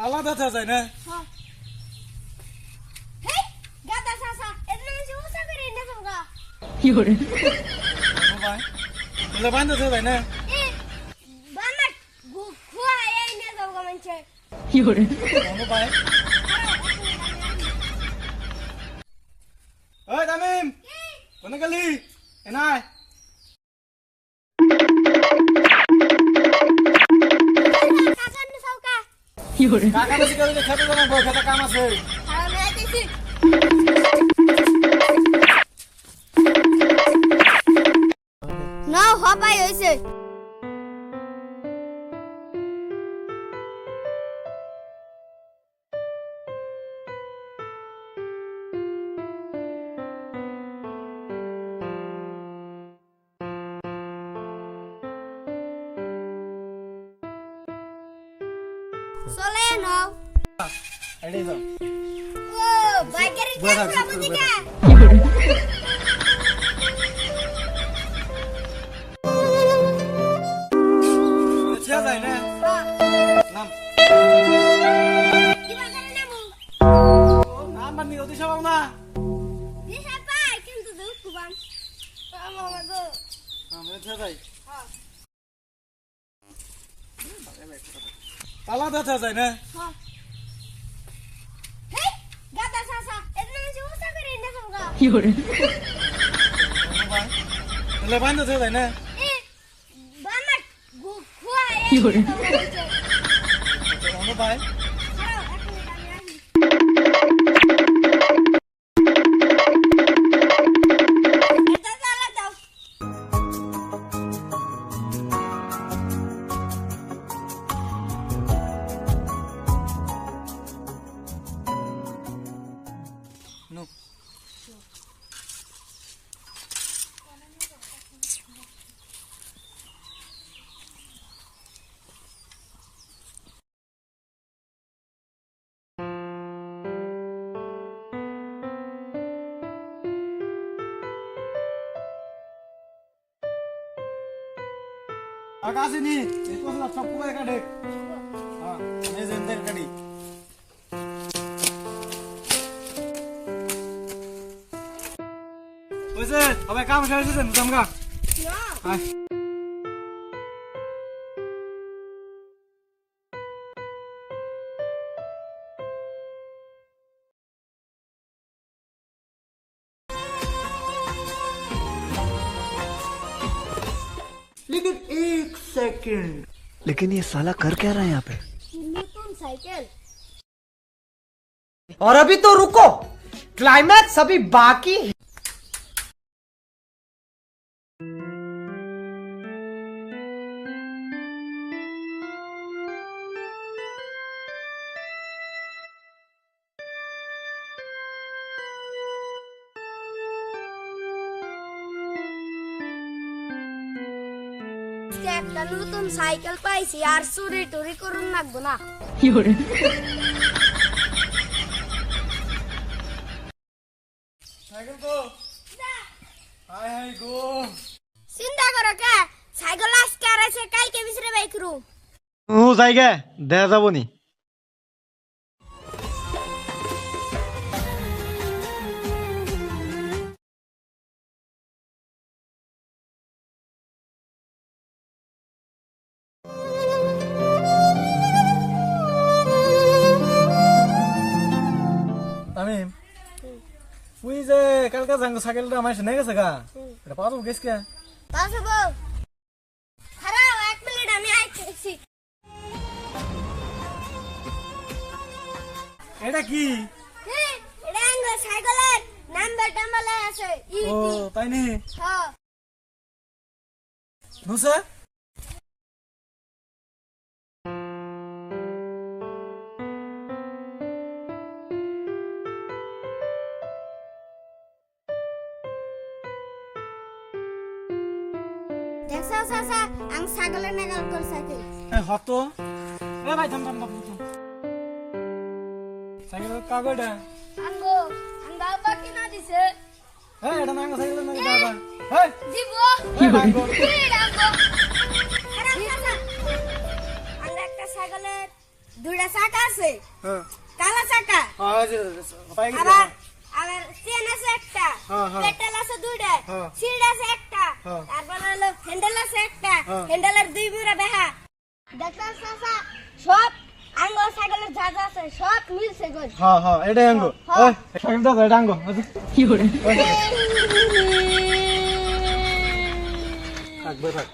তালা দেখা যায় না হেই গাদা সাসা এদনা সুসা করে ইন্ডা সঙ্গা কি করে ভাই বলে বান্ধ দেখা যায় না এ বামা খুয়া এই নে সঙ্গা মানছে কি করে ভাই ওই তামিম কোনে গেলি এনাই কাকান সৌকা কি করে কাকা বেশি করে খেতে যাবো বই খেতে কাম আছে আমি আইতেছি না হবাই হইছে চলে নাও এডি যাও ও বাইকের ক্যামেরা বুঝিকা কি করে দেখা যায় না নাম কি বাজারে নামু নাম বানি অতি সবাব না দিশা পাই কিন্তু দুঃখ বাম আমা গো আমরা দেখা যাই তালা দেখা যায় না হেই গাদা সাসা এদনা সুসা করে ইন্ডা সঙ্গা কি করে ভাই বলে বান্ধ দেখা যায় না এ বামা খুয়া এই কি করে ভাই নো आकाशिनी इसको सब सबको का देख हां मैं जिंदगी कड़ी ওইছে হবে কাম শেষ হইছে মুতামগা হাই लेकिन एक सेकंड लेकिन ये साला कर क्या रहा है यहाँ पे नতুন সাইকেল और अभी तो रुको क्लाइमैक्स अभी बाकी है একটা নতুন সাইকেল পাইছি আর চুরি টুরি করুন লাগবো না কি করে साइकिल को हाय हाय गो চিন্তা করো কে সাইকেল আজকে আর আছে কালকে বিসরে বাই করু ও জায়গা দেখা যাবো নি তামিম তুই যে কালকে যাঙ্গ সাইকেলটা আমার শুনে গেছে গা এটা পাবো গেছ কে পাসবো খারাপ এক মিনিট আমি আইতেছি এটা কি এটা আঙ্গ সাইকেলের নাম্বার টাম্বার আছে ও তাই নি হ্যাঁ নুসা দেখছো সাসা আং সাইকেলের নাগাল কর সাইকেল হতো এ ভাই থাম থাম থাম সাইকেলের কাগজটা আঙ্গো আঙ্গা বাকি না দিছে হ্যাঁ এটা নাঙ্গ সাইকেলের নাকি দাদা হ্যাঁ দিব কি নাঙ্গ আঙ্গো খারাপ সাসা আঙ্গা একটা সাইকেলের দুইটা চাকা আছে হ্যাঁ কালা চাকা হ্যাঁ পাই গেছি আবার আবার চেন আছে একটা হ্যাঁ, হ্যাঁ। পেট্রোল আছে দুইটা হ্যাঁ। সিট আছে একটা হ্যাঁ। তারপর হলো হ্যান্ডেল আছে একটা হ্যাঁ। হ্যান্ডেলের দুই মুড়া বেহা ডাক্তার চাচা সব আঙ্গ সাইকেলের যা যা আছে সব মিলছে গো হ্যাঁ হ্যাঁ এটাই আঙ্গ হ্যাঁ। ওই সাইকেল দাও এটা আঙ্গ Fiore. থাকবে থাক